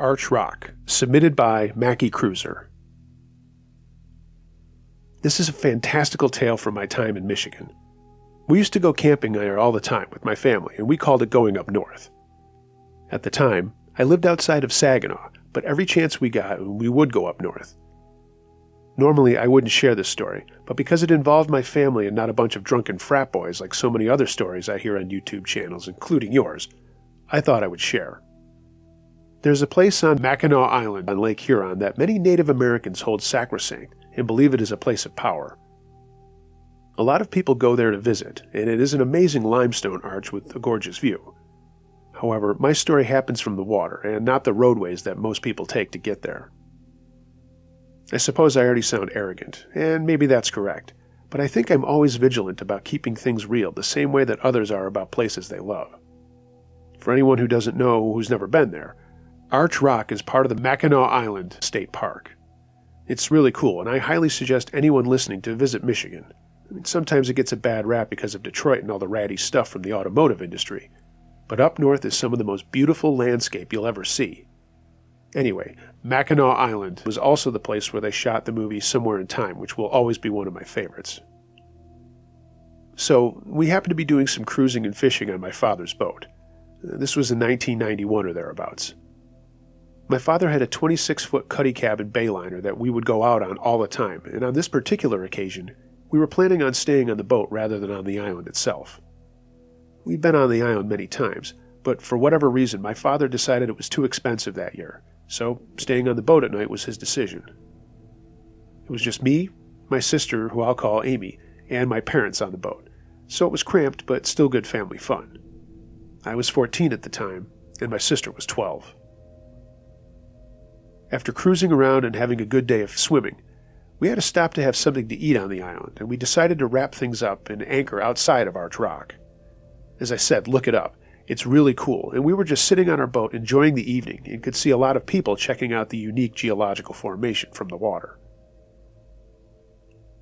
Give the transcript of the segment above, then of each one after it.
Arch Rock, submitted by Mackie Cruiser. This is a fantastical tale from my time in Michigan. We used to go camping there all the time with my family, and we called it going up north. At the time, I lived outside of Saginaw, but every chance we got, we would go up north. Normally, I wouldn't share this story, but because it involved my family and not a bunch of drunken frat boys like so many other stories I hear on YouTube channels, including yours, I thought I would share. There's a place on Mackinac Island on Lake Huron that many Native Americans hold sacrosanct and believe it is a place of power. A lot of people go there to visit, and it is an amazing limestone arch with a gorgeous view. However, my story happens from the water, and not the roadways that most people take to get there. I suppose I already sound arrogant, and maybe that's correct, but I think I'm always vigilant about keeping things real the same way that others are about places they love. For anyone who doesn't know who's never been there, Arch Rock is part of the Mackinac Island State Park. It's really cool, and I highly suggest anyone listening to visit Michigan. Sometimes it gets a bad rap because of Detroit and all the ratty stuff from the automotive industry, but up north is some of the most beautiful landscape you'll ever see. Anyway, Mackinac Island was also the place where they shot the movie Somewhere in Time, which will always be one of my favorites. So, we happened to be doing some cruising and fishing on my father's boat. This was in 1991 or thereabouts. My father had a 26-foot cuddy cabin bayliner that we would go out on all the time, and on this particular occasion, we were planning on staying on the boat rather than on the island itself. We'd been on the island many times, but for whatever reason, my father decided it was too expensive that year, so staying on the boat at night was his decision. It was just me, my sister, who I'll call Amy, and my parents on the boat, so it was cramped but still good family fun. I was 14 at the time, and my sister was 12. After cruising around and having a good day of swimming, we had to stop to have something to eat on the island, and we decided to wrap things up and anchor outside of Arch Rock. As I said, look it up. It's really cool, and we were just sitting on our boat enjoying the evening and could see a lot of people checking out the unique geological formation from the water.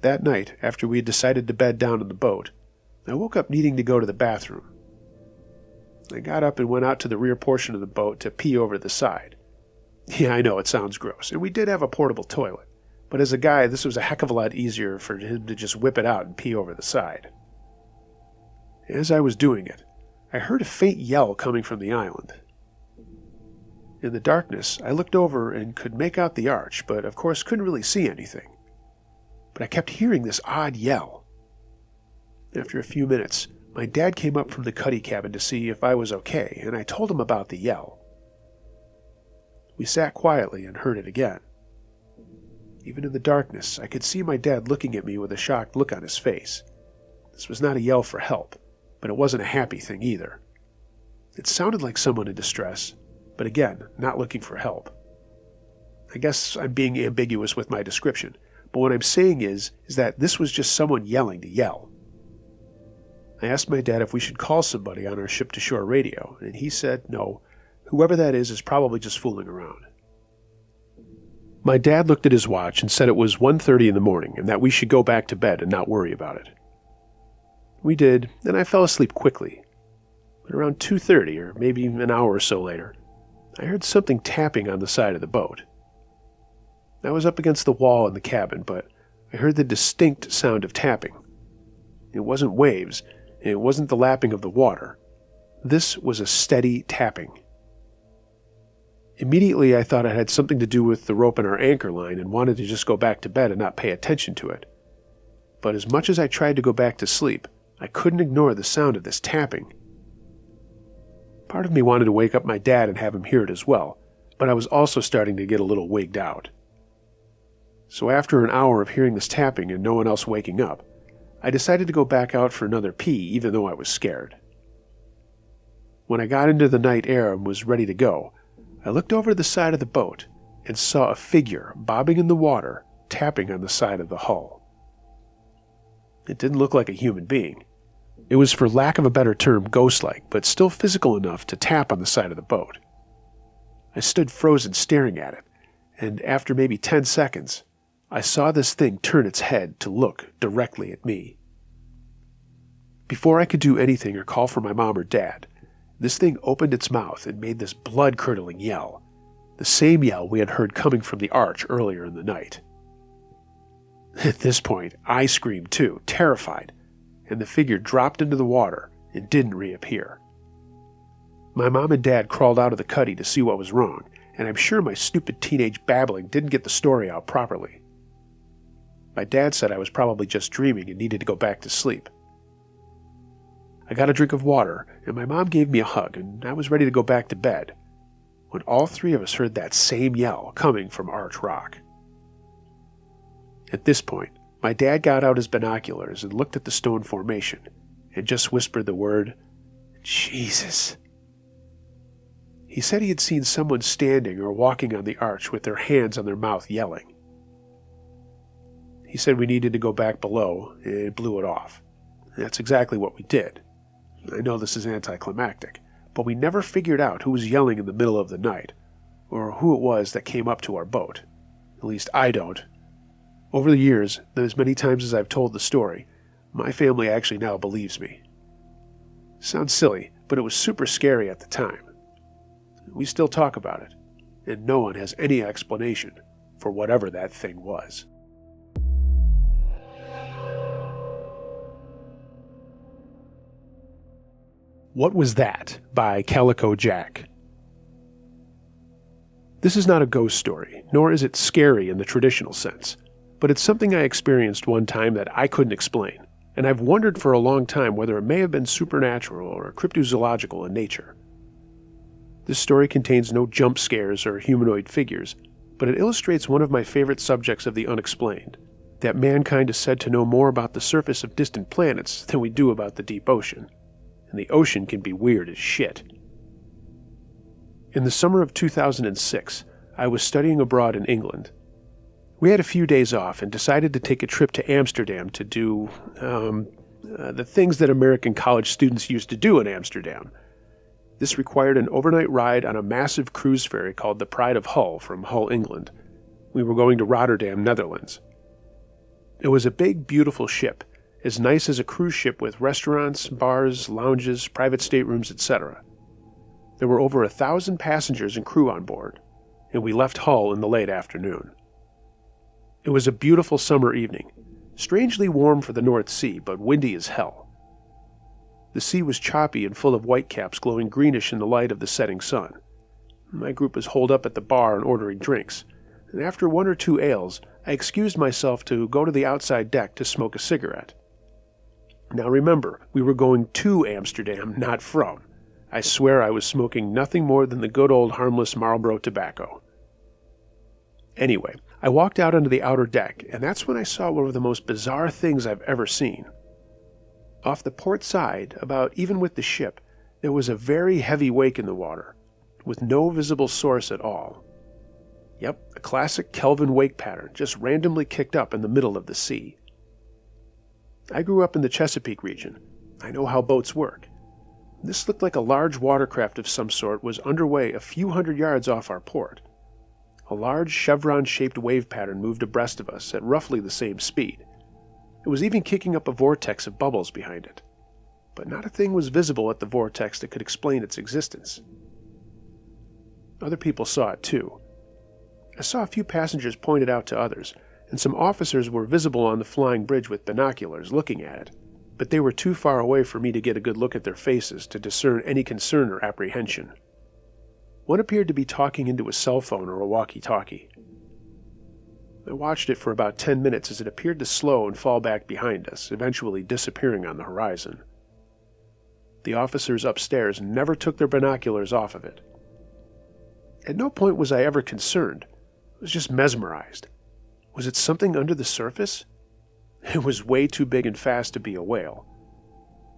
That night, after we had decided to bed down on the boat, I woke up needing to go to the bathroom. I got up and went out to the rear portion of the boat to pee over the side. Yeah, I know, it sounds gross, and we did have a portable toilet, but as a guy, this was a heck of a lot easier for him to just whip it out and pee over the side. As I was doing it, I heard a faint yell coming from the island. In the darkness, I looked over and could make out the arch, but of course couldn't really see anything. But I kept hearing this odd yell. After a few minutes, my dad came up from the cuddy cabin to see if I was okay, and I told him about the yell. We sat quietly and heard it again. Even in the darkness, I could see my dad looking at me with a shocked look on his face. This was not a yell for help, but it wasn't a happy thing either. It sounded like someone in distress, but again, not looking for help. I guess I'm being ambiguous with my description, but what I'm saying is that this was just someone yelling to yell. I asked my dad if we should call somebody on our ship-to-shore radio, and he said no. Whoever that is probably just fooling around. My dad looked at his watch and said it was 1:30 in the morning and that we should go back to bed and not worry about it. We did, and I fell asleep quickly. But around 2:30, or maybe an hour or so later, I heard something tapping on the side of the boat. I was up against the wall in the cabin, but I heard the distinct sound of tapping. It wasn't waves, and it wasn't the lapping of the water. This was a steady tapping. Immediately I thought it had something to do with the rope in our anchor line and wanted to just go back to bed and not pay attention to it. But as much as I tried to go back to sleep, I couldn't ignore the sound of this tapping. Part of me wanted to wake up my dad and have him hear it as well, but I was also starting to get a little wigged out. So after an hour of hearing this tapping and no one else waking up, I decided to go back out for another pee even though I was scared. When I got into the night air and was ready to go, I looked over the side of the boat and saw a figure bobbing in the water, tapping on the side of the hull. It didn't look like a human being. It was, for lack of a better term, ghost-like, but still physical enough to tap on the side of the boat. I stood frozen staring at it, and after maybe 10 seconds, I saw this thing turn its head to look directly at me. Before I could do anything or call for my mom or dad, this thing opened its mouth and made this blood-curdling yell. the same yell we had heard coming from the arch earlier in the night. At this point, I screamed too, terrified, and the figure dropped into the water and didn't reappear. My mom and dad crawled out of the cuddy to see what was wrong, and I'm sure my stupid teenage babbling didn't get the story out properly. My dad said I was probably just dreaming and needed to go back to sleep. I got a drink of water, and my mom gave me a hug, and I was ready to go back to bed, when all three of us heard that same yell coming from Arch Rock. At this point, my dad got out his binoculars and looked at the stone formation, and just whispered the word, "Jesus." He said he had seen someone standing or walking on the arch with their hands on their mouth yelling. He said we needed to go back below and blew it off. That's exactly what we did. I know this is anticlimactic, but we never figured out who was yelling in the middle of the night, or who it was that came up to our boat. At least I don't. Over the years, as many times as I've told the story, my family actually now believes me. Sounds silly, but it was super scary at the time. We still talk about it, and no one has any explanation for whatever that thing was. What Was That? By Calico Jack. This is not a ghost story, nor is it scary in the traditional sense, but it's something I experienced one time that I couldn't explain, and I've wondered for a long time whether it may have been supernatural or cryptozoological in nature. This story contains no jump scares or humanoid figures, but it illustrates one of my favorite subjects of the unexplained, that mankind is said to know more about the surface of distant planets than we do about the deep ocean. And the ocean can be weird as shit. In the summer of 2006, I was studying abroad in England. We had a few days off and decided to take a trip to Amsterdam to do, the things that American college students used to do in Amsterdam. This required an overnight ride on a massive cruise ferry called the Pride of Hull from Hull, England. We were going to Rotterdam, Netherlands. It was a big, beautiful ship, as nice as a cruise ship with restaurants, bars, lounges, private staterooms, etc. There were over 1,000 passengers and crew on board, and we left Hull in the late afternoon. It was a beautiful summer evening, strangely warm for the North Sea, but windy as hell. The sea was choppy and full of whitecaps glowing greenish in the light of the setting sun. My group was holed up at the bar and ordering drinks, and after one or two ales, I excused myself to go to the outside deck to smoke a cigarette. Now remember, we were going to Amsterdam, not from. I swear I was smoking nothing more than the good old harmless Marlboro tobacco. Anyway, I walked out onto the outer deck, and that's when I saw one of the most bizarre things I've ever seen. Off the port side, about even with the ship, there was a very heavy wake in the water, with no visible source at all. Yep, a classic Kelvin wake pattern, just randomly kicked up in the middle of the sea. I grew up in the Chesapeake region. I know how boats work. This looked like a large watercraft of some sort was underway a few hundred yards off our port. A large chevron-shaped wave pattern moved abreast of us at roughly the same speed. It was even kicking up a vortex of bubbles behind it. But not a thing was visible at the vortex that could explain its existence. Other people saw it too. I saw a few passengers point it out to others, and some officers were visible on the flying bridge with binoculars looking at it, but they were too far away for me to get a good look at their faces to discern any concern or apprehension. One appeared to be talking into a cell phone or a walkie-talkie. I watched it for about 10 minutes as it appeared to slow and fall back behind us, eventually disappearing on the horizon. The officers upstairs never took their binoculars off of it. At no point was I ever concerned. I was just mesmerized. Was it something under the surface? It was way too big and fast to be a whale.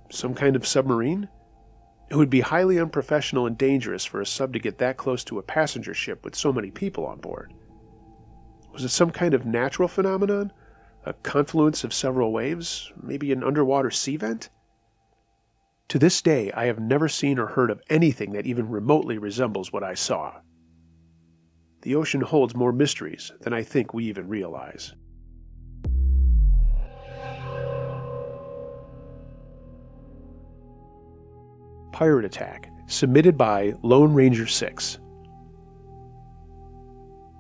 Some kind of submarine? It would be highly unprofessional and dangerous for a sub to get that close to a passenger ship with so many people on board. Was it some kind of natural phenomenon? A confluence of several waves? Maybe an underwater sea vent? To this day, I have never seen or heard of anything that even remotely resembles what I saw. The ocean holds more mysteries than I think we even realize. Pirate Attack, submitted by Lone Ranger 6.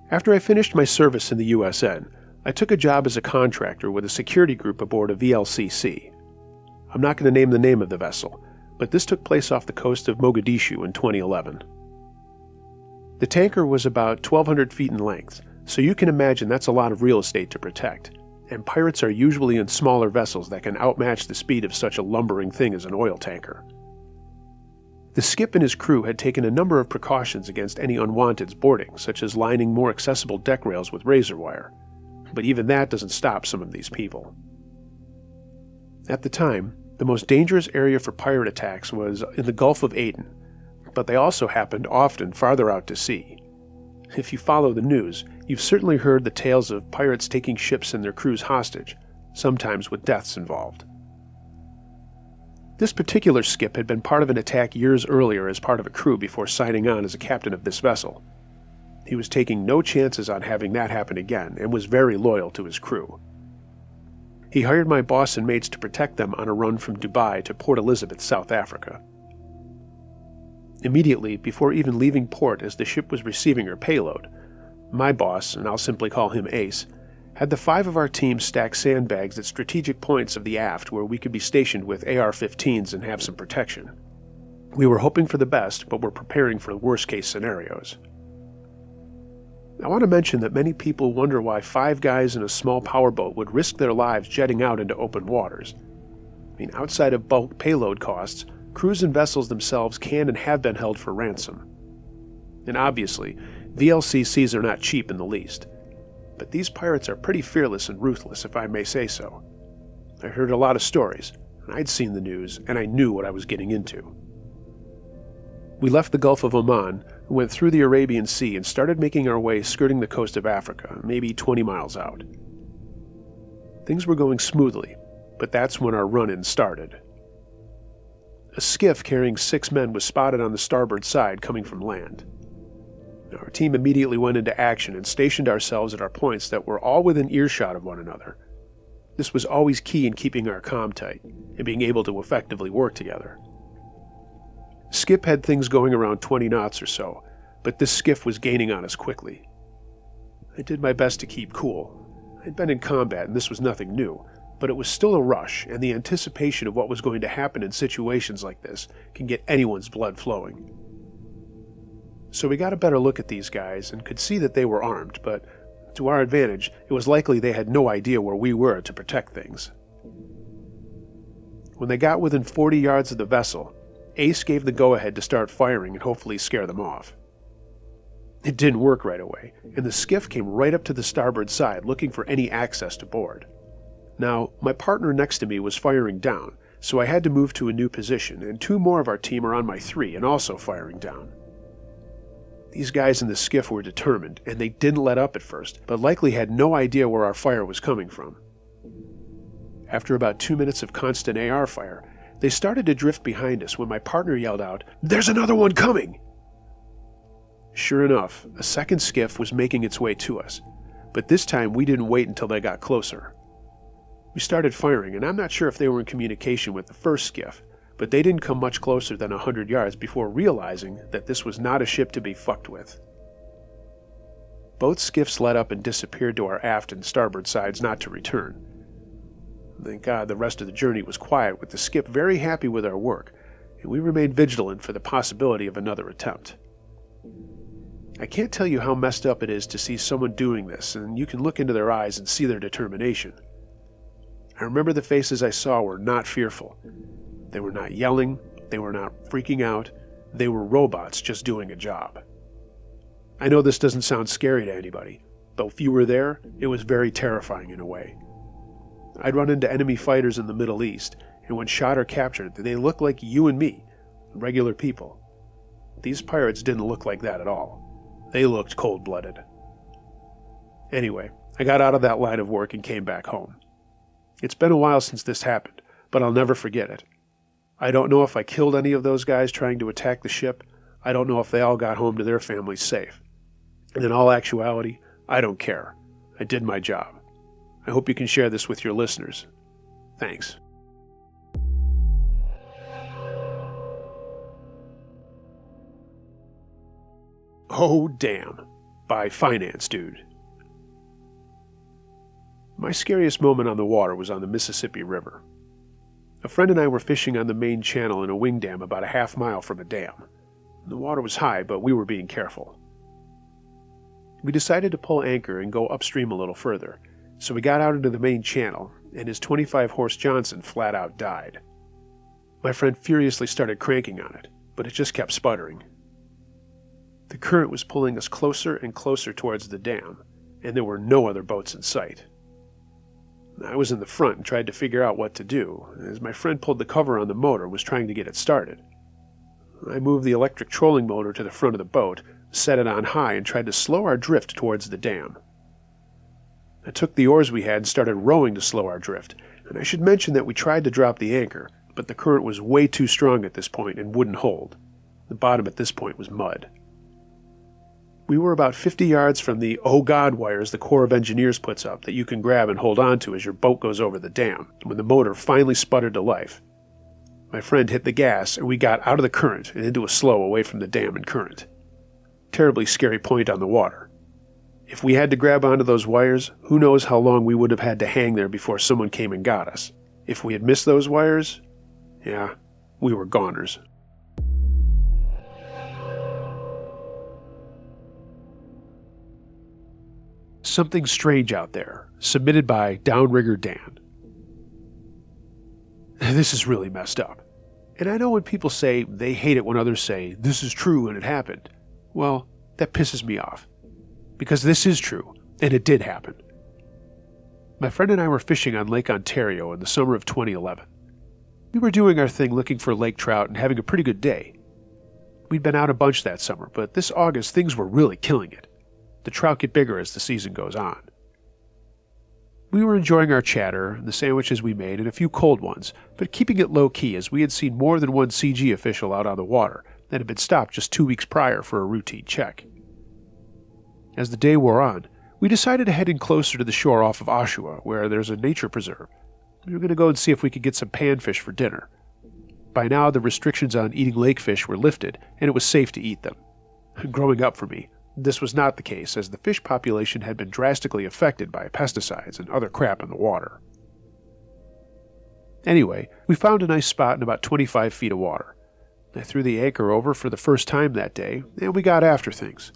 After I finished my service in the USN, I took a job as a contractor with a security group aboard a VLCC. I'm not going to name the name of the vessel, but this took place off the coast of Mogadishu in 2011. The tanker was about 1,200 feet in length, so you can imagine that's a lot of real estate to protect, and pirates are usually in smaller vessels that can outmatch the speed of such a lumbering thing as an oil tanker. The skip and his crew had taken a number of precautions against any unwanted boarding, such as lining more accessible deck rails with razor wire, but even that doesn't stop some of these people. At the time, the most dangerous area for pirate attacks was in the Gulf of Aden, but they also happened often farther out to sea. If you follow the news, you've certainly heard the tales of pirates taking ships and their crews hostage, sometimes with deaths involved. This particular skip had been part of an attack years earlier as part of a crew before signing on as a captain of this vessel. He was taking no chances on having that happen again and was very loyal to his crew. He hired my boss and mates to protect them on a run from Dubai to Port Elizabeth, South Africa. Immediately, before even leaving port as the ship was receiving her payload, my boss, and I'll simply call him Ace, had the 5 of our team stack sandbags at strategic points of the aft where we could be stationed with AR-15s and have some protection. We were hoping for the best, but were preparing for worst-case scenarios. I want to mention that many people wonder why 5 guys in a small powerboat would risk their lives jetting out into open waters. Outside of bulk payload costs, crews and vessels themselves can and have been held for ransom. And obviously, VLCCs are not cheap in the least. But these pirates are pretty fearless and ruthless, if I may say so. I heard a lot of stories, and I'd seen the news, and I knew what I was getting into. We left the Gulf of Oman, went through the Arabian Sea, and started making our way skirting the coast of Africa, maybe 20 miles out. Things were going smoothly, but that's when our run-in started. A skiff carrying 6 men was spotted on the starboard side coming from land. Our team immediately went into action and stationed ourselves at our points that were all within earshot of one another. This was always key in keeping our comm tight and being able to effectively work together. Skip had things going around 20 knots or so, but this skiff was gaining on us quickly. I did my best to keep cool. I'd been in combat and this was nothing new, but it was still a rush, and the anticipation of what was going to happen in situations like this can get anyone's blood flowing. So we got a better look at these guys and could see that they were armed, but to our advantage, it was likely they had no idea where we were to protect things. When they got within 40 yards of the vessel, Ace gave the go-ahead to start firing and hopefully scare them off. It didn't work right away, and the skiff came right up to the starboard side looking for any access to board. Now, my partner next to me was firing down, so I had to move to a new position, and 2 more of our team are on my 3 and also firing down. These guys in the skiff were determined, and they didn't let up at first, but likely had no idea where our fire was coming from. After about 2 minutes of constant AR fire, they started to drift behind us when my partner yelled out, "There's another one coming!" Sure enough, a second skiff was making its way to us, but this time we didn't wait until they got closer. We started firing, and I'm not sure if they were in communication with the first skiff, but they didn't come much closer than 100 yards before realizing that this was not a ship to be fucked with. Both skiffs let up and disappeared to our aft and starboard sides not to return. Thank God the rest of the journey was quiet, with the skip very happy with our work, and we remained vigilant for the possibility of another attempt. I can't tell you how messed up it is to see someone doing this, and you can look into their eyes and see their determination. I remember the faces I saw were not fearful. They were not yelling, they were not freaking out, they were robots just doing a job. I know this doesn't sound scary to anybody, but if you were there, it was very terrifying in a way. I'd run into enemy fighters in the Middle East, and when shot or captured, they looked like you and me, regular people. These pirates didn't look like that at all. They looked cold-blooded. Anyway, I got out of that line of work and came back home. It's been a while since this happened, but I'll never forget it. I don't know if I killed any of those guys trying to attack the ship. I don't know if they all got home to their families safe. And in all actuality, I don't care. I did my job. I hope you can share this with your listeners. Thanks. Oh, damn. Buy finance, dude. My scariest moment on the water was on the Mississippi River. A friend and I were fishing on the main channel in a wing dam about a half-mile from a dam. The water was high, but we were being careful. We decided to pull anchor and go upstream a little further, so we got out into the main channel, and his 25-horse Johnson flat out died. My friend furiously started cranking on it, but it just kept sputtering. The current was pulling us closer and closer towards the dam, and there were no other boats in sight. I was in the front and tried to figure out what to do, as my friend pulled the cover on the motor and was trying to get it started. I moved the electric trolling motor to the front of the boat, set it on high, and tried to slow our drift towards the dam. I took the oars we had and started rowing to slow our drift, and I should mention that we tried to drop the anchor, but the current was way too strong at this point and wouldn't hold. The bottom at this point was mud. We were about 50 yards from the "Oh God" wires the Corps of Engineers puts up that you can grab and hold on to as your boat goes over the dam, when the motor finally sputtered to life. My friend hit the gas, and we got out of the current and into a slow away from the dam and current. Terribly scary point on the water. If we had to grab onto those wires, who knows how long we would have had to hang there before someone came and got us. If we had missed those wires, yeah, we were goners. Something Strange Out There, submitted by Downrigger Dan. This is really messed up. And I know when people say they hate it when others say, this is true and it happened. Well, that pisses me off. Because this is true, and it did happen. My friend and I were fishing on Lake Ontario in the summer of 2011. We were doing our thing looking for lake trout and having a pretty good day. We'd been out a bunch that summer, but this August things were really killing it. The trout get bigger as the season goes on. We were enjoying our chatter, the sandwiches we made, and a few cold ones, but keeping it low-key as we had seen more than one CG official out on the water that had been stopped just 2 weeks prior for a routine check. As the day wore on, we decided to head in closer to the shore off of Oshawa, where there's a nature preserve. We were going to go and see if we could get some panfish for dinner. By now, the restrictions on eating lake fish were lifted, and it was safe to eat them. Growing up for me, this was not the case, as the fish population had been drastically affected by pesticides and other crap in the water. Anyway, we found a nice spot in about 25 feet of water. I threw the anchor over for the first time that day, and we got after things.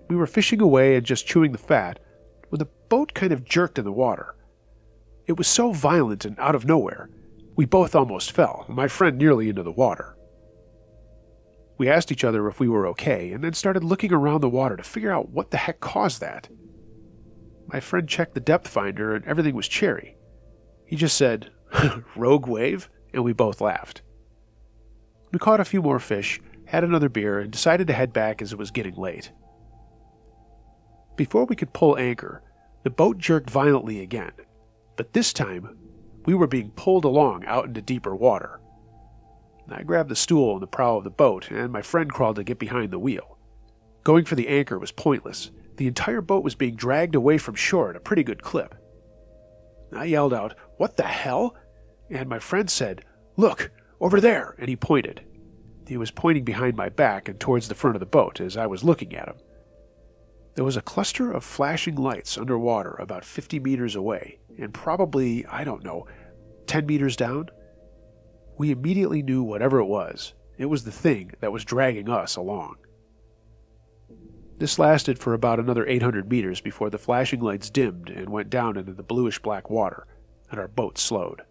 We were fishing away and just chewing the fat when the boat kind of jerked in the water. It was so violent and out of nowhere, we both almost fell, my friend nearly into the water. We asked each other if we were okay, and then started looking around the water to figure out what the heck caused that. My friend checked the depth finder, and everything was cherry. He just said, "Rogue wave?" and we both laughed. We caught a few more fish, had another beer, and decided to head back as it was getting late. Before we could pull anchor, the boat jerked violently again, but this time, we were being pulled along out into deeper water. I grabbed the stool in the prow of the boat, and my friend crawled to get behind the wheel. Going for the anchor was pointless. The entire boat was being dragged away from shore at a pretty good clip. I yelled out, "What the hell?" And my friend said, "Look, over there," and he pointed. He was pointing behind my back and towards the front of the boat as I was looking at him. There was a cluster of flashing lights underwater about 50 meters away, and probably, 10 meters down. We immediately knew whatever it was the thing that was dragging us along. This lasted for about another 800 meters before the flashing lights dimmed and went down into the bluish-black water, and our boat slowed.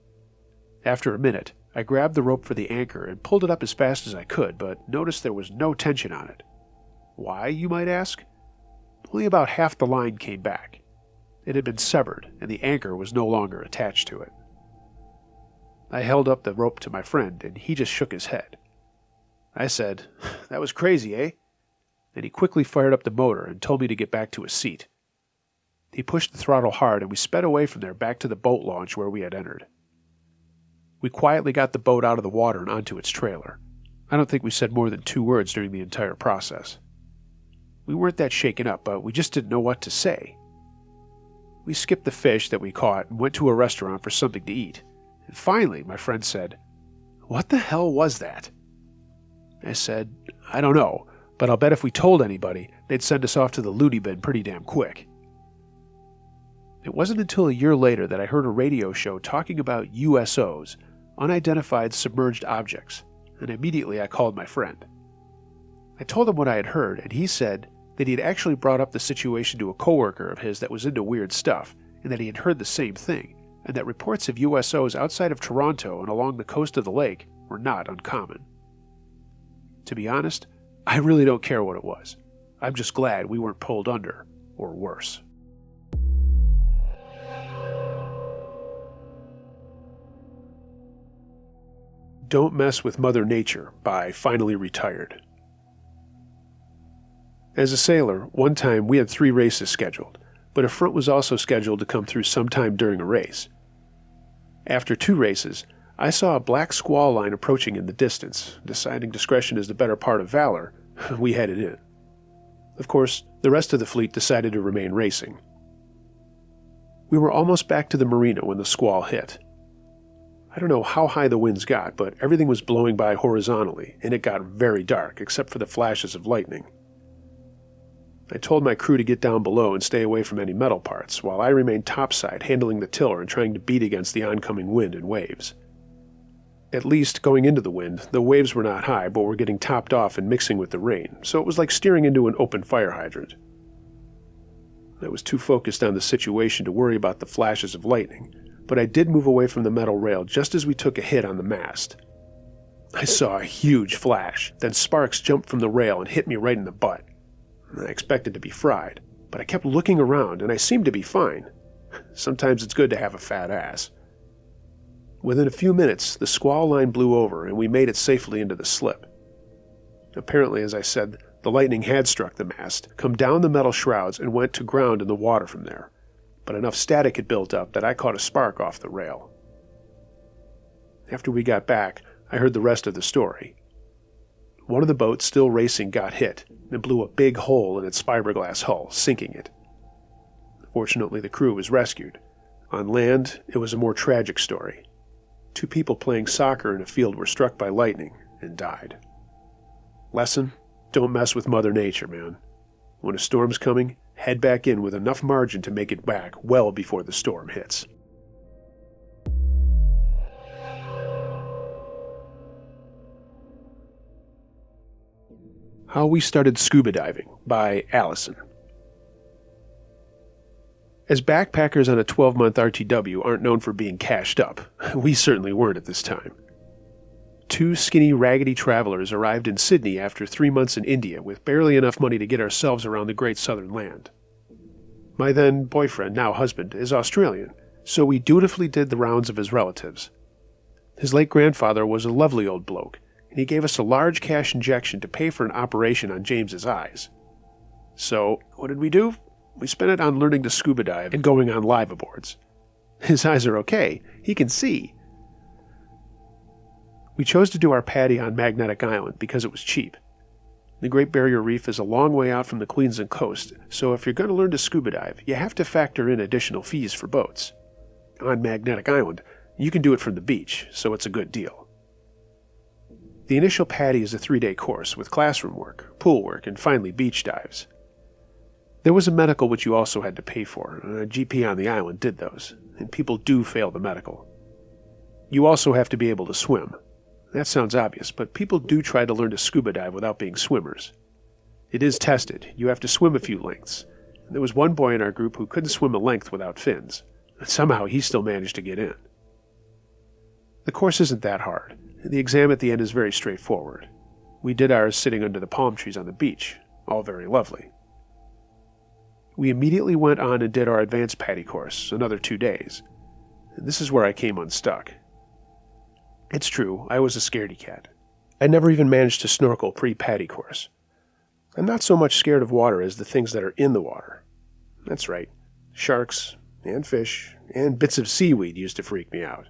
After a minute, I grabbed the rope for the anchor and pulled it up as fast as I could, but noticed there was no tension on it. Why, you might ask? Only about half the line came back. It had been severed, and the anchor was no longer attached to it. I held up the rope to my friend, and he just shook his head. I said, "That was crazy, eh?" And he quickly fired up the motor and told me to get back to his seat. He pushed the throttle hard, and we sped away from there back to the boat launch where we had entered. We quietly got the boat out of the water and onto its trailer. I don't think we said more than 2 words during the entire process. We weren't that shaken up, but we just didn't know what to say. We skipped the fish that we caught and went to a restaurant for something to eat. And finally, my friend said, "What the hell was that?" I said, "I don't know, but I'll bet if we told anybody, they'd send us off to the loony bin pretty damn quick. It wasn't until a year later that I heard a radio show talking about USOs, unidentified submerged objects, and immediately I called my friend. I told him what I had heard, and he said that he had actually brought up the situation to a coworker of his that was into weird stuff, and that he had heard the same thing, and that reports of USOs outside of Toronto and along the coast of the lake were not uncommon. To be honest, I really don't care what it was. I'm just glad we weren't pulled under, or worse. Don't Mess with Mother Nature by Finally Retired. As a sailor, one time we had 3 races scheduled, but a front was also scheduled to come through sometime during a race. After 2 races, I saw a black squall line approaching in the distance. Deciding discretion is the better part of valor, we headed in. Of course, the rest of the fleet decided to remain racing. We were almost back to the marina when the squall hit. I don't know how high the winds got, but everything was blowing by horizontally, and it got very dark, except for the flashes of lightning. I told my crew to get down below and stay away from any metal parts, while I remained topside, handling the tiller and trying to beat against the oncoming wind and waves. At least, going into the wind, the waves were not high, but were getting topped off and mixing with the rain, so it was like steering into an open fire hydrant. I was too focused on the situation to worry about the flashes of lightning, but I did move away from the metal rail just as we took a hit on the mast. I saw a huge flash, then sparks jumped from the rail and hit me right in the butt. I expected to be fried, but I kept looking around and I seemed to be fine. Sometimes it's good to have a fat ass. Within a few minutes, the squall line blew over and we made it safely into the slip. Apparently, as I said, the lightning had struck the mast, come down the metal shrouds, and went to ground in the water from there. But enough static had built up that I caught a spark off the rail. After we got back, I heard the rest of the story. One of the boats still racing got hit and blew a big hole in its fiberglass hull, sinking it. Fortunately, the crew was rescued. On land, it was a more tragic story. 2 people playing soccer in a field were struck by lightning and died. Lesson: don't mess with Mother Nature, man. When a storm's coming, head back in with enough margin to make it back well before the storm hits. How We Started Scuba Diving by Allison. As backpackers on a 12-month RTW aren't known for being cashed up, we certainly weren't at this time. 2 skinny, raggedy travelers arrived in Sydney after 3 months in India with barely enough money to get ourselves around the great southern land. My then boyfriend, now husband, is Australian, so we dutifully did the rounds of his relatives. His late grandfather was a lovely old bloke, and he gave us a large cash injection to pay for an operation on James's eyes. So, what did we do? We spent it on learning to scuba dive and going on liveaboards. His eyes are okay. He can see. We chose to do our PADI on Magnetic Island because it was cheap. The Great Barrier Reef is a long way out from the Queensland coast, so if you're going to learn to scuba dive, you have to factor in additional fees for boats. On Magnetic Island, you can do it from the beach, so it's a good deal. The initial PADI is a 3-day course with classroom work, pool work, and finally beach dives. There was a medical which you also had to pay for, and a GP on the island did those, and people do fail the medical. You also have to be able to swim. That sounds obvious, but people do try to learn to scuba dive without being swimmers. It is tested. You have to swim a few lengths. There was one boy in our group who couldn't swim a length without fins. Somehow he still managed to get in. The course isn't that hard. The exam at the end is very straightforward. We did ours sitting under the palm trees on the beach. All very lovely. We immediately went on and did our advanced PADI course, another 2 days. This is where I came unstuck. It's true, I was a scaredy cat. I never even managed to snorkel pre-PADI course. I'm not so much scared of water as the things that are in the water. That's right, sharks, and fish, and bits of seaweed used to freak me out.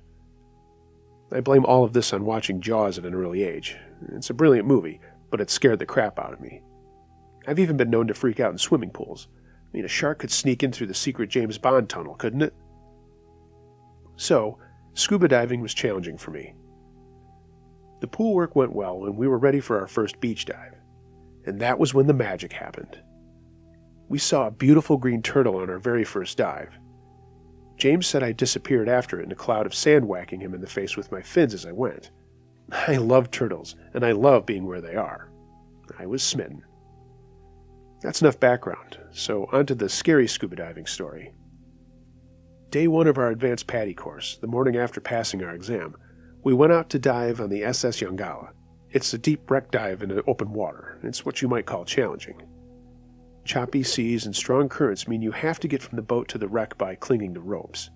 I blame all of this on watching Jaws at an early age. It's a brilliant movie, but it scared the crap out of me. I've even been known to freak out in swimming pools. I mean, a shark could sneak in through the secret James Bond tunnel, couldn't it? So, scuba diving was challenging for me. The pool work went well, and we were ready for our first beach dive. And that was when the magic happened. We saw a beautiful green turtle on our very first dive. James said I disappeared after it in a cloud of sand, whacking him in the face with my fins as I went. I love turtles, and I love being where they are. I was smitten. That's enough background, so on to the scary scuba diving story. Day 1 of our advanced PADI course, the morning after passing our exam, we went out to dive on the SS Yongala. It's a deep wreck dive into open water. It's what you might call challenging. Choppy seas and strong currents mean you have to get from the boat to the wreck by clinging to ropes.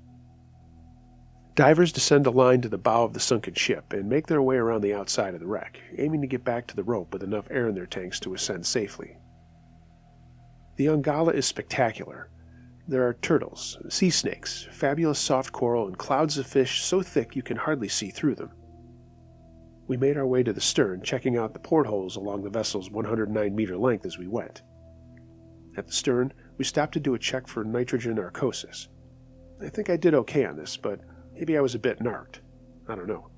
Divers descend a line to the bow of the sunken ship and make their way around the outside of the wreck, aiming to get back to the rope with enough air in their tanks to ascend safely. The Yongala is spectacular. There are turtles, sea snakes, fabulous soft coral, and clouds of fish so thick you can hardly see through them. We made our way to the stern, checking out the portholes along the vessel's 109-meter length as we went. At the stern, we stopped to do a check for nitrogen narcosis. I think I did okay on this, but maybe I was a bit narked. I don't know.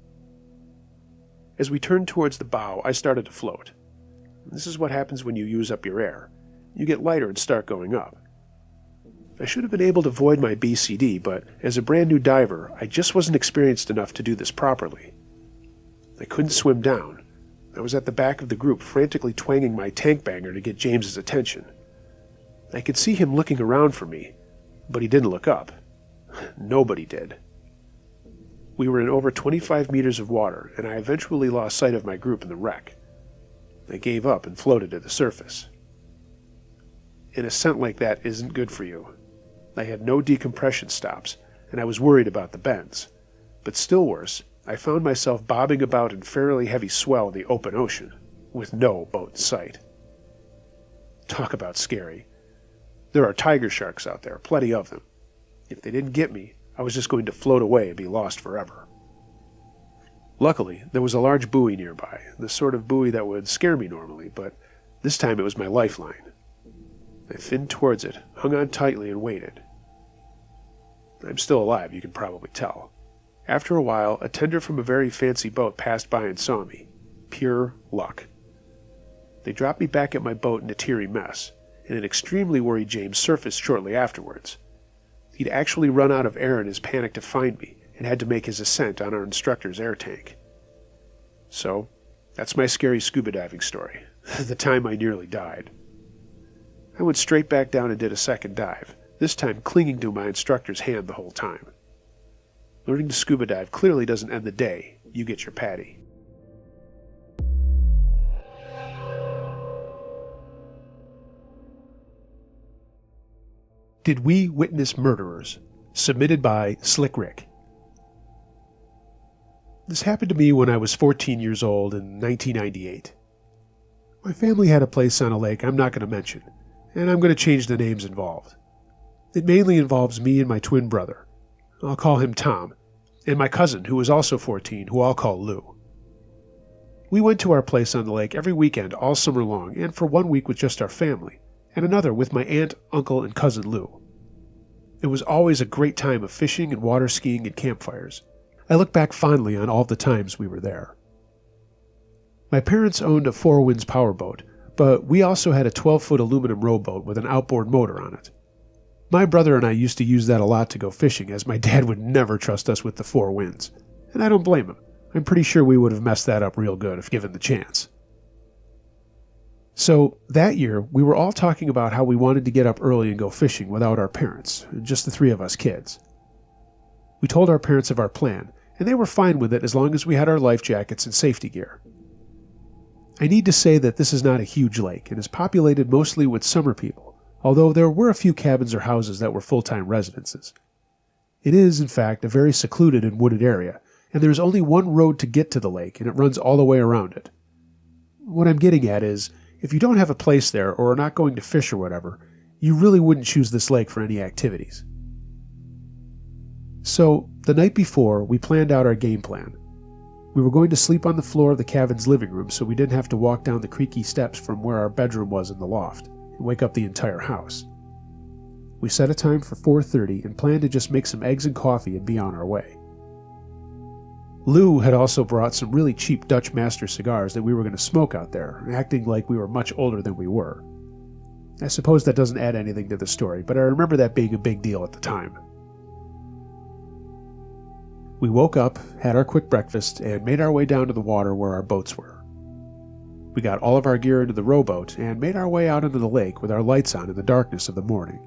As we turned towards the bow, I started to float. This is what happens when you use up your air. You get lighter and start going up. I should have been able to void my BCD, but as a brand new diver, I just wasn't experienced enough to do this properly. I couldn't swim down. I was at the back of the group, frantically twanging my tank banger to get James's attention. I could see him looking around for me, but he didn't look up. Nobody did. We were in over 25 meters of water, and I eventually lost sight of my group in the wreck. I gave up and floated to the surface. An ascent like that isn't good for you. I had no decompression stops, and I was worried about the bends. But still worse, I found myself bobbing about in fairly heavy swell in the open ocean, with no boat in sight. Talk about scary. There are tiger sharks out there, plenty of them. If they didn't get me, I was just going to float away and be lost forever. Luckily, there was a large buoy nearby, the sort of buoy that would scare me normally, but this time it was my lifeline. I finned towards it, hung on tightly, and waited. I'm still alive, you can probably tell. After a while, a tender from a very fancy boat passed by and saw me. Pure luck. They dropped me back at my boat in a teary mess, and an extremely worried James surfaced shortly afterwards. He'd actually run out of air in his panic to find me, and had to make his ascent on our instructor's air tank. So, that's my scary scuba diving story, the time I nearly died. I went straight back down and did a second dive, this time clinging to my instructor's hand the whole time. Learning to scuba dive clearly doesn't end the day you get your PADI. Did We Witness Murderers? Submitted by Slick Rick. This happened to me when I was 14 years old in 1998. My family had a place on a lake I'm not going to mention, and I'm going to change the names involved. It mainly involves me and my twin brother. I'll call him Tom, and my cousin, who was also 14, who I'll call Lou. We went to our place on the lake every weekend all summer long, and for 1 week with just our family, and another with my aunt, uncle, and cousin Lou. It was always a great time of fishing and water skiing and campfires. I look back fondly on all the times we were there. My parents owned a Four Winds powerboat, but we also had a 12-foot aluminum rowboat with an outboard motor on it. My brother and I used to use that a lot to go fishing, as my dad would never trust us with the Four Winds, and I don't blame him. I'm pretty sure we would have messed that up real good if given the chance. So, that year, we were all talking about how we wanted to get up early and go fishing without our parents, just the three of us kids. We told our parents of our plan, and they were fine with it as long as we had our life jackets and safety gear. I need to say that this is not a huge lake and is populated mostly with summer people, although there were a few cabins or houses that were full-time residences. It is, in fact, a very secluded and wooded area, and there is only one road to get to the lake, and it runs all the way around it. What I'm getting at is, if you don't have a place there or are not going to fish or whatever, you really wouldn't choose this lake for any activities. So, the night before, we planned out our game plan. We were going to sleep on the floor of the cabin's living room so we didn't have to walk down the creaky steps from where our bedroom was in the loft and wake up the entire house. We set a time for 4:30 and planned to just make some eggs and coffee and be on our way. Lou had also brought some really cheap Dutch Master cigars that we were going to smoke out there, acting like we were much older than we were. I suppose that doesn't add anything to the story, but I remember that being a big deal at the time. We woke up, had our quick breakfast, and made our way down to the water where our boats were. We got all of our gear into the rowboat and made our way out into the lake with our lights on in the darkness of the morning.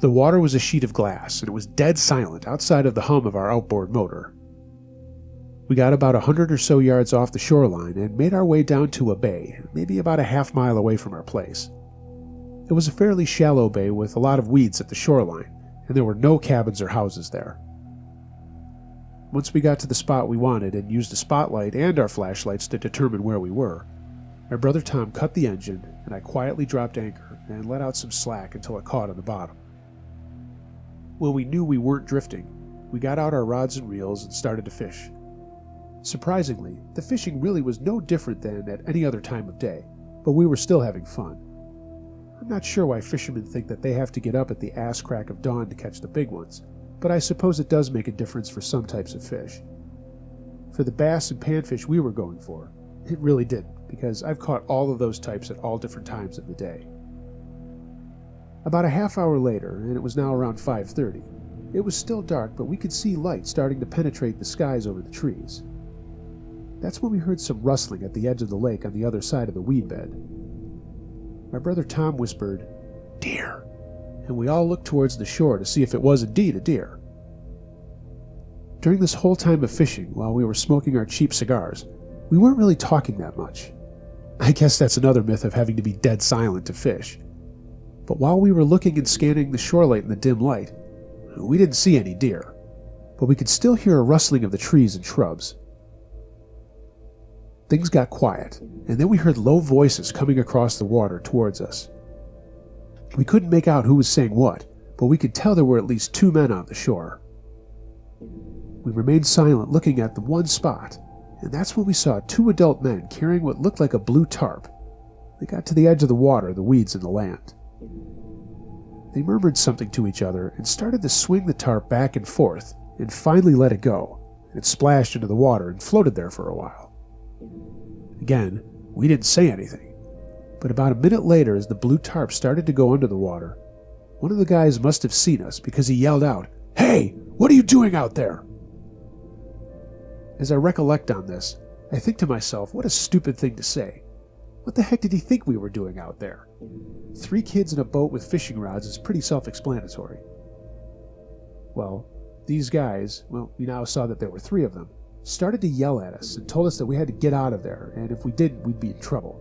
The water was a sheet of glass, and it was dead silent outside of the hum of our outboard motor. We got about 100 or so yards off the shoreline and made our way down to a bay, maybe about a half-mile away from our place. It was a fairly shallow bay with a lot of weeds at the shoreline, and there were no cabins or houses there. Once we got to the spot we wanted and used a spotlight and our flashlights to determine where we were, my brother Tom cut the engine, and I quietly dropped anchor and let out some slack until it caught on the bottom. When we knew we weren't drifting, we got out our rods and reels and started to fish. Surprisingly, the fishing really was no different than at any other time of day, but we were still having fun. I'm not sure why fishermen think that they have to get up at the ass crack of dawn to catch the big ones, but I suppose it does make a difference for some types of fish. For the bass and panfish we were going for, it really didn't, because I've caught all of those types at all different times of the day. About a half hour later, and it was now around 5:30, it was still dark, but we could see light starting to penetrate the skies over the trees. That's when we heard some rustling at the edge of the lake on the other side of the weed bed. My brother Tom whispered, "Deer," and we all looked towards the shore to see if it was indeed a deer. During this whole time of fishing, while we were smoking our cheap cigars, we weren't really talking that much. I guess that's another myth of having to be dead silent to fish. But while we were looking and scanning the shoreline in the dim light, we didn't see any deer, but we could still hear a rustling of the trees and shrubs. Things got quiet, and then we heard low voices coming across the water towards us. We couldn't make out who was saying what, but we could tell there were at least 2 men on the shore. We remained silent, looking at the one spot, and that's when we saw 2 adult men carrying what looked like a blue tarp. They got to the edge of the water, the weeds and the land. They murmured something to each other and started to swing the tarp back and forth, and finally let it go. It splashed into the water and floated there for a while. Again, we didn't say anything. But about a minute later, as the blue tarp started to go under the water, one of the guys must have seen us because he yelled out, "Hey, what are you doing out there?" As I recollect on this, I think to myself, what a stupid thing to say. What the heck did he think we were doing out there? 3 kids in a boat with fishing rods is pretty self-explanatory. Well, these guys, we now saw that there were 3 of them, started to yell at us and told us that we had to get out of there, and if we didn't, we'd be in trouble.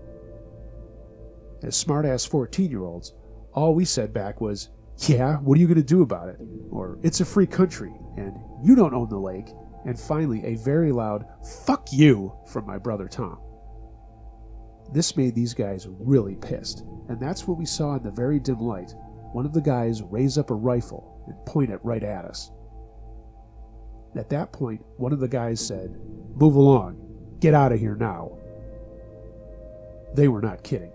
As smart-ass 14-year-olds, all we said back was, "Yeah, what are you going to do about it?" Or, "It's a free country," and "You don't own the lake," and finally a very loud, "Fuck you," from my brother Tom. This made these guys really pissed, and that's when we saw in the very dim light one of the guys raise up a rifle and point it right at us. At that point, one of the guys said, "Move along, get out of here now." They were not kidding.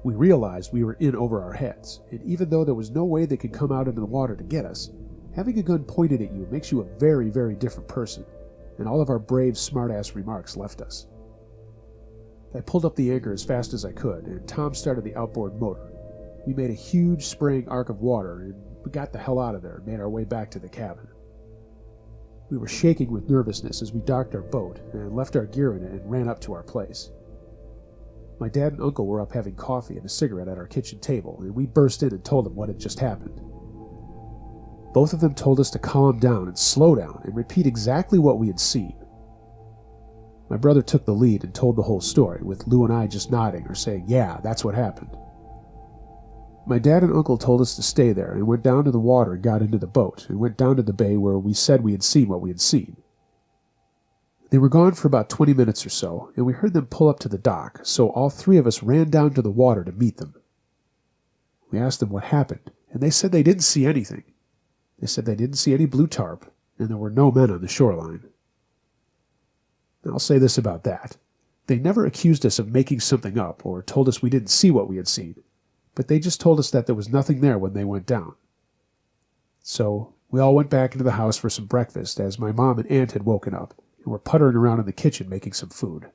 We realized we were in over our heads, and even though there was no way they could come out into the water to get us, having a gun pointed at you makes you a very, very different person, and all of our brave, smart-ass remarks left us. I pulled up the anchor as fast as I could, and Tom started the outboard motor. We made a huge spraying arc of water, and we got the hell out of there and made our way back to the cabin. We were shaking with nervousness as we docked our boat and left our gear in it and ran up to our place. My dad and uncle were up having coffee and a cigarette at our kitchen table, and we burst in and told them what had just happened. Both of them told us to calm down and slow down and repeat exactly what we had seen. My brother took the lead and told the whole story, with Lou and I just nodding or saying, "Yeah, that's what happened." My dad and uncle told us to stay there and went down to the water and got into the boat and went down to the bay where we said we had seen what we had seen. They were gone for about 20 minutes or so, and we heard them pull up to the dock, so all 3 of us ran down to the water to meet them. We asked them what happened, and they said they didn't see anything. They said they didn't see any blue tarp, and there were no men on the shoreline. I'll say this about that. They never accused us of making something up or told us we didn't see what we had seen, but they just told us that there was nothing there when they went down. So We all went back into the house for some breakfast as my mom and aunt had woken up and were puttering around in the kitchen making some food.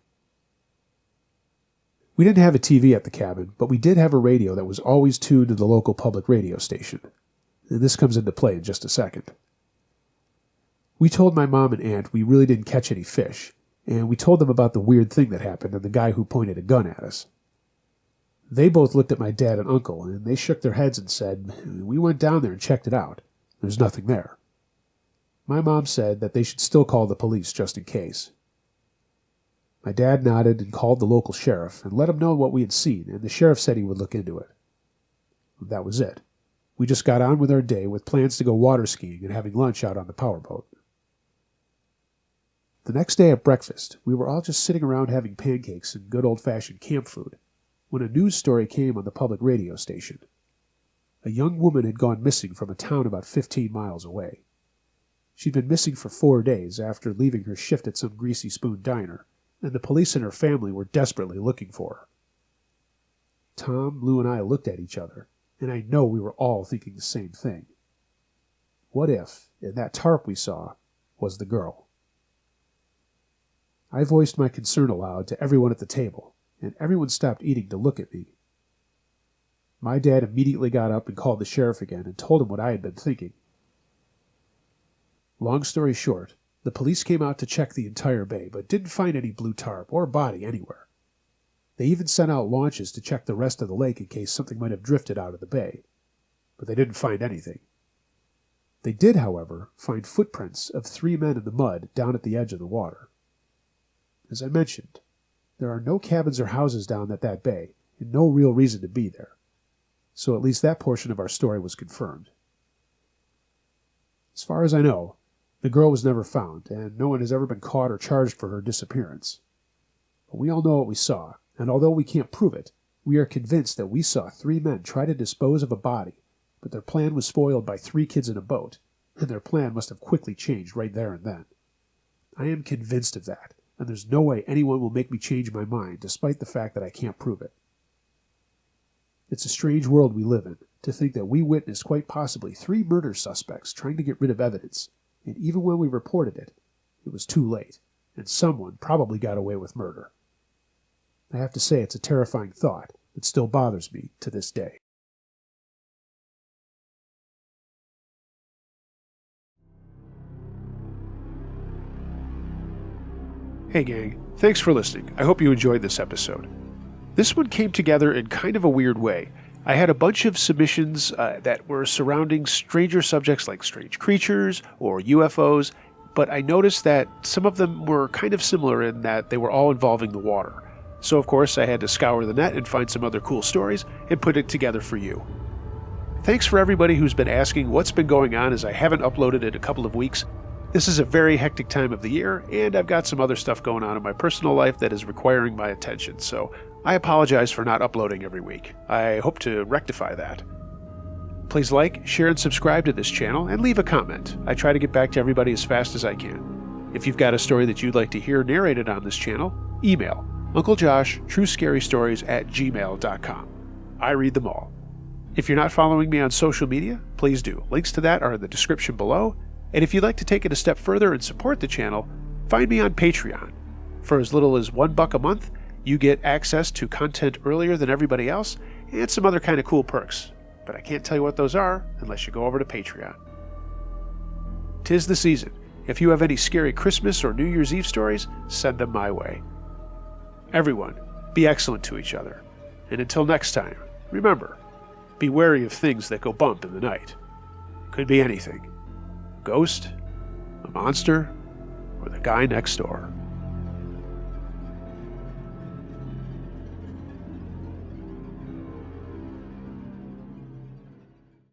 We didn't have a TV at the cabin, but we did have a radio that was always tuned to the local public radio station. And this comes into play in just a second. We told my mom and aunt we really didn't catch any fish, and we told them about the weird thing that happened and the guy who pointed a gun at us. They both looked at my dad and uncle, and they shook their heads and said, "We went down there and checked it out. There's nothing there." My mom said that they should still call the police just in case. My dad nodded and called the local sheriff and let him know what we had seen, and the sheriff said he would look into it. That was it. We just got on with our day with plans to go water skiing and having lunch out on the powerboat. The next day at breakfast, we were all just sitting around having pancakes and good old-fashioned camp food when a news story came on the public radio station. A young woman had gone missing from a town about 15 miles away. She'd been missing for 4 days after leaving her shift at some Greasy Spoon diner, and the police and her family were desperately looking for her. Tom, Lou, and I looked at each other, and I know we were all thinking the same thing. What if, in that tarp we saw, was the girl? I voiced my concern aloud to everyone at the table, and everyone stopped eating to look at me. My dad immediately got up and called the sheriff again and told him what I had been thinking. Long story short, the police came out to check the entire bay, but didn't find any blue tarp or body anywhere. They even sent out launches to check the rest of the lake in case something might have drifted out of the bay, but they didn't find anything. They did, however, find footprints of 3 men in the mud down at the edge of the water. As I mentioned, there are no cabins or houses down at that bay, and no real reason to be there. So at least that portion of our story was confirmed. As far as I know, the girl was never found, and no one has ever been caught or charged for her disappearance. But we all know what we saw, and although we can't prove it, we are convinced that we saw 3 men try to dispose of a body, but their plan was foiled by 3 kids in a boat, and their plan must have quickly changed right there and then. I am convinced of that, and there's no way anyone will make me change my mind, despite the fact that I can't prove it. It's a strange world we live in, to think that we witnessed quite possibly 3 murder suspects trying to get rid of evidence, and even when we reported it, it was too late, and someone probably got away with murder. I have to say it's a terrifying thought that still bothers me to this day. Hey gang, thanks for listening. I hope you enjoyed this episode. This one came together in kind of a weird way. I had a bunch of submissions that were surrounding stranger subjects like strange creatures or UFOs, but I noticed that some of them were kind of similar in that they were all involving the water. So of course I had to scour the net and find some other cool stories and put it together for you. Thanks for everybody who's been asking what's been going on, as I haven't uploaded in a couple of weeks. This is a very hectic time of the year, and I've got some other stuff going on in my personal life that is requiring my attention, so I apologize for not uploading every week. I hope to rectify that. Please like, share, and subscribe to this channel, and leave a comment. I try to get back to everybody as fast as I can. If you've got a story that you'd like to hear narrated on this channel, email unclejoshtruescarystories@gmail.com. I read them all. If you're not following me on social media, please do. Links to that are in the description below. And if you'd like to take it a step further and support the channel, find me on Patreon. For as little as $1 a month, you get access to content earlier than everybody else and some other kind of cool perks. But I can't tell you what those are unless you go over to Patreon. 'Tis the season. If you have any scary Christmas or New Year's Eve stories, send them my way. Everyone, be excellent to each other. And until next time, remember, be wary of things that go bump in the night. Could be anything. A ghost, a monster, or the guy next door.